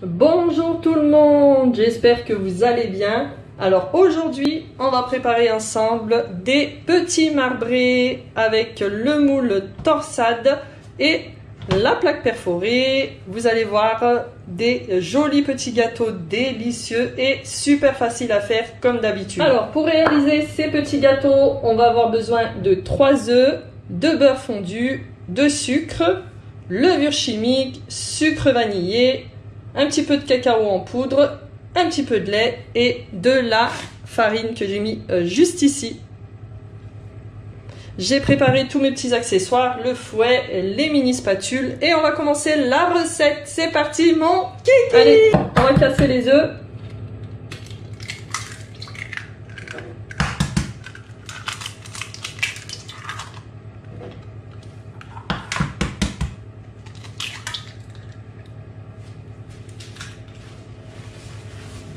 Bonjour tout le monde, j'espère que vous allez bien. Alors aujourd'hui, on va préparer ensemble des petits marbrés avec le moule torsade et la plaque perforée. Vous allez voir des jolis petits gâteaux délicieux et super faciles à faire comme d'habitude. Alors pour réaliser ces petits gâteaux, on va avoir besoin de 3 œufs, de beurre fondu, de sucre, levure chimique, sucre vanillé, un petit peu de cacao en poudre, un petit peu de lait et de la farine que j'ai mis juste ici. J'ai préparé tous mes petits accessoires, le fouet, les mini spatules et on va commencer la recette. C'est parti mon kiki! Allez, on va casser les œufs.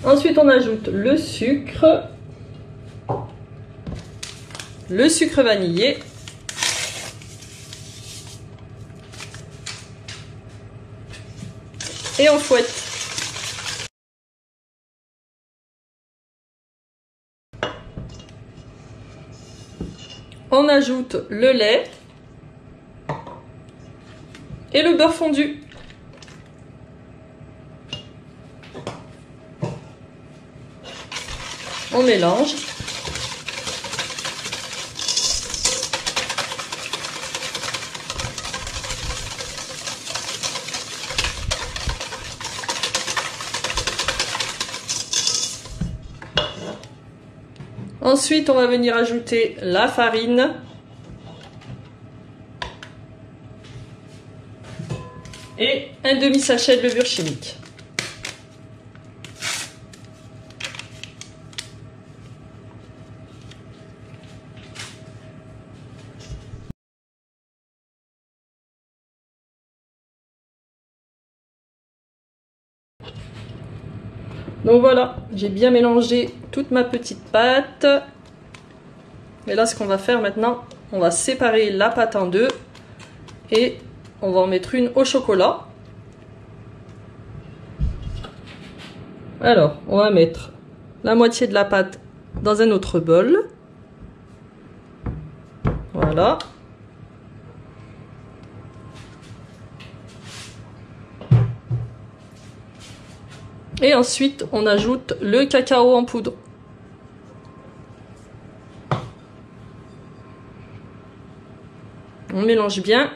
Ensuite, on ajoute le sucre vanillé, et on fouette. On ajoute le lait et le beurre fondu. On mélange. Ensuite, on va venir ajouter la farine. Et un demi-sachet de levure chimique. Donc voilà, j'ai bien mélangé toute ma petite pâte. Et là, ce qu'on va faire maintenant, on va séparer la pâte en deux. Et on va en mettre une au chocolat. Alors, on va mettre la moitié de la pâte dans un autre bol. Voilà. Et ensuite, on ajoute le cacao en poudre. On mélange bien.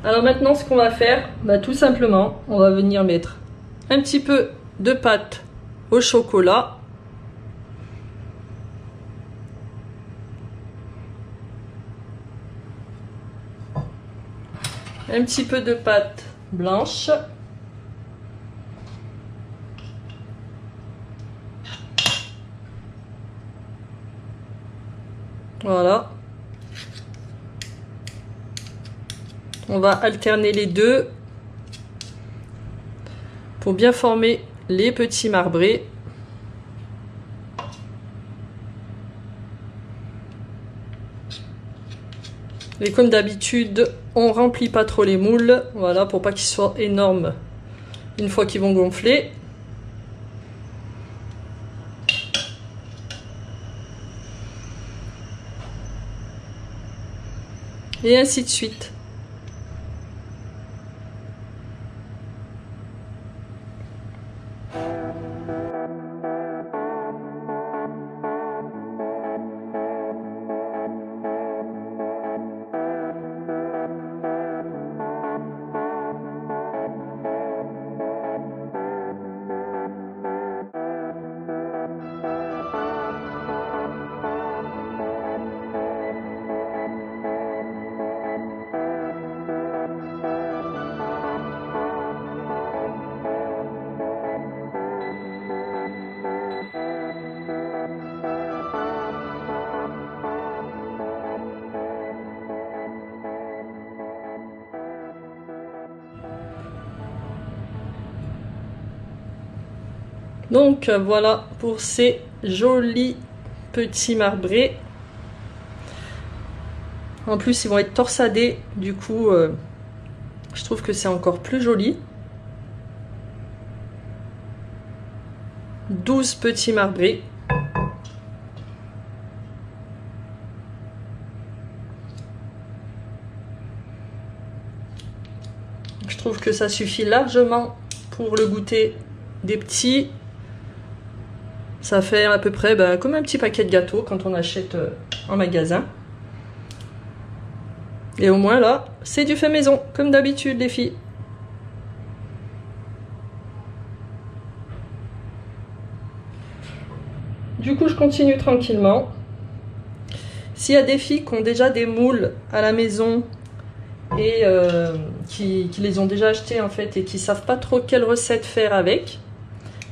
Alors maintenant, ce qu'on va faire, tout simplement, on va venir mettre un petit peu de pâte au chocolat. Un petit peu de pâte blanche. Voilà. On va alterner les deux pour bien former les petits marbrés. Et comme d'habitude, on remplit pas trop les moules, voilà, pour pas qu'ils soient énormes une fois qu'ils vont gonfler. Et ainsi de suite. Donc voilà pour ces jolis petits marbrés. En plus ils vont être torsadés, du coup je trouve que c'est encore plus joli. 12 petits marbrés. Je trouve que ça suffit largement pour le goûter des petits. Ça fait à peu près comme un petit paquet de gâteaux quand on achète en magasin. Et au moins là, c'est du fait maison, comme d'habitude les filles. Du coup, je continue tranquillement. S'il y a des filles qui ont déjà des moules à la maison et qui les ont déjà achetés en fait et qui savent pas trop quelle recette faire avec,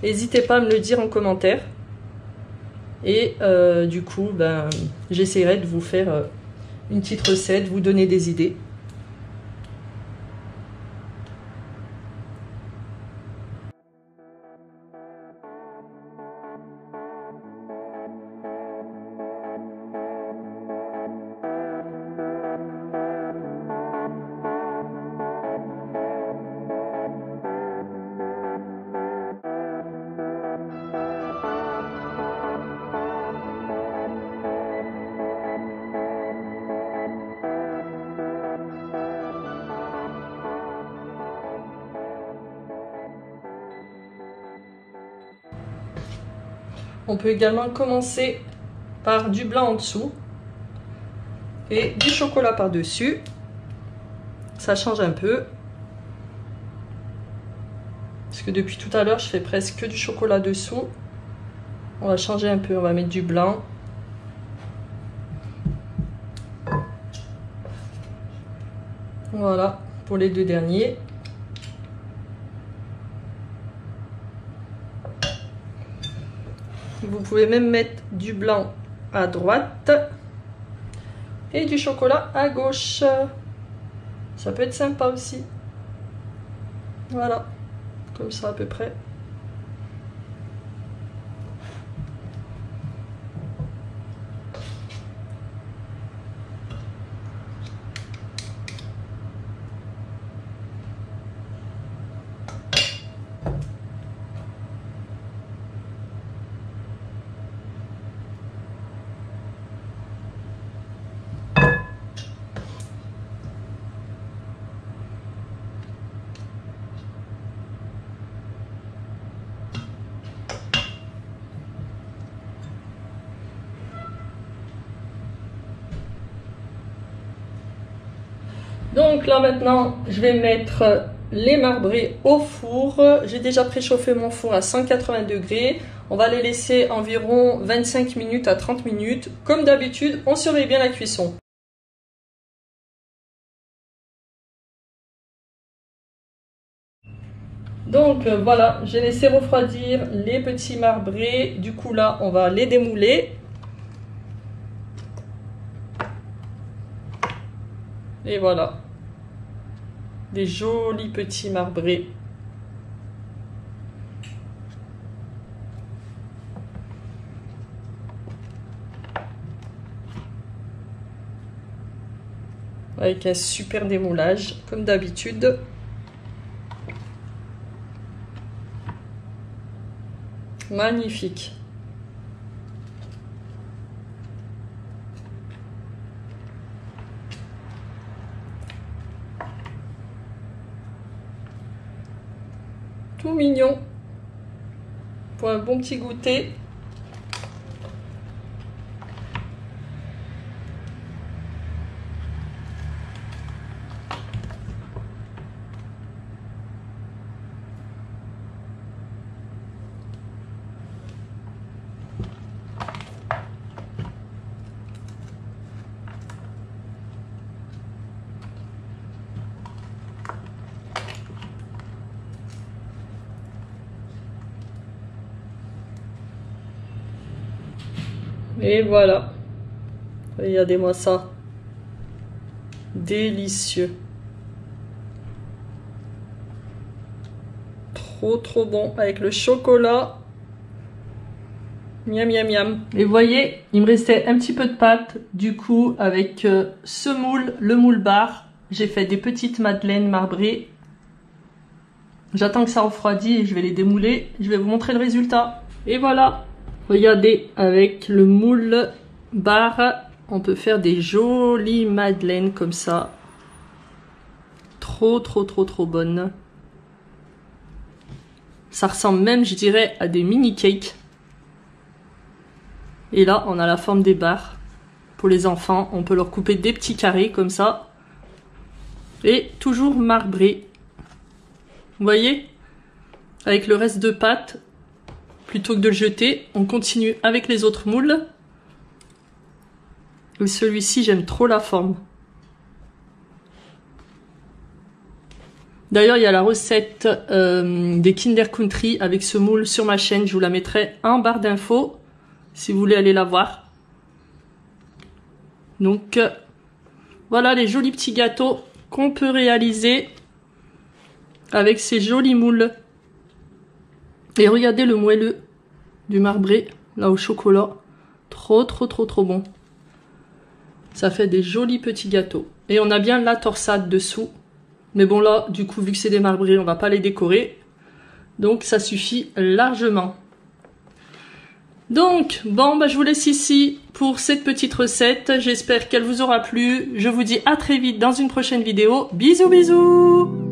n'hésitez pas à me le dire en commentaire. Et du coup, j'essaierai de vous faire une petite recette, vous donner des idées. On peut également commencer par du blanc en dessous et du chocolat par-dessus. Ça change un peu. Parce que depuis tout à l'heure, je fais presque que du chocolat dessous. On va changer un peu, on va mettre du blanc. Voilà, pour les deux derniers. Vous pouvez même mettre du blanc à droite et du chocolat à gauche. Ça peut être sympa aussi. Voilà, comme ça à peu près. Donc là maintenant, je vais mettre les marbrés au four. J'ai déjà préchauffé mon four à 180 degrés. On va les laisser environ 25 minutes à 30 minutes. Comme d'habitude, on surveille bien la cuisson. Donc voilà, j'ai laissé refroidir les petits marbrés. Du coup là, on va les démouler. Et voilà. Des jolis petits marbrés. Avec un super démoulage, comme d'habitude. Magnifique. Tout mignon. Pour un bon petit goûter. Et voilà. Regardez-moi ça. Délicieux. Trop bon avec le chocolat. Miam, miam, miam. Et vous voyez, il me restait un petit peu de pâte. Du coup, avec ce moule, le moule bar, j'ai fait des petites madeleines marbrées. J'attends que ça refroidisse et je vais les démouler. Je vais vous montrer le résultat. Et voilà. Regardez, avec le moule bar, on peut faire des jolies madeleines comme ça. Trop, trop, trop, trop bonnes. Ça ressemble même, je dirais, à des mini cakes. Et là, on a la forme des barres. Pour les enfants, on peut leur couper des petits carrés comme ça. Et toujours marbré. Vous voyez? Avec le reste de pâte, plutôt que de le jeter, on continue avec les autres moules. Et celui-ci, j'aime trop la forme. D'ailleurs, il y a la recette des Kinder Country avec ce moule sur ma chaîne. Je vous la mettrai en barre d'infos si vous voulez aller la voir. Donc, voilà les jolis petits gâteaux qu'on peut réaliser avec ces jolis moules. Et regardez le moelleux du marbré, là au chocolat. Trop, trop, trop, trop bon. Ça fait des jolis petits gâteaux. Et on a bien la torsade dessous. Mais bon là, du coup, vu que c'est des marbrés, on va pas les décorer. Donc ça suffit largement. Donc, bon, bah, je vous laisse ici pour cette petite recette. J'espère qu'elle vous aura plu. Je vous dis à très vite dans une prochaine vidéo. Bisous, bisous!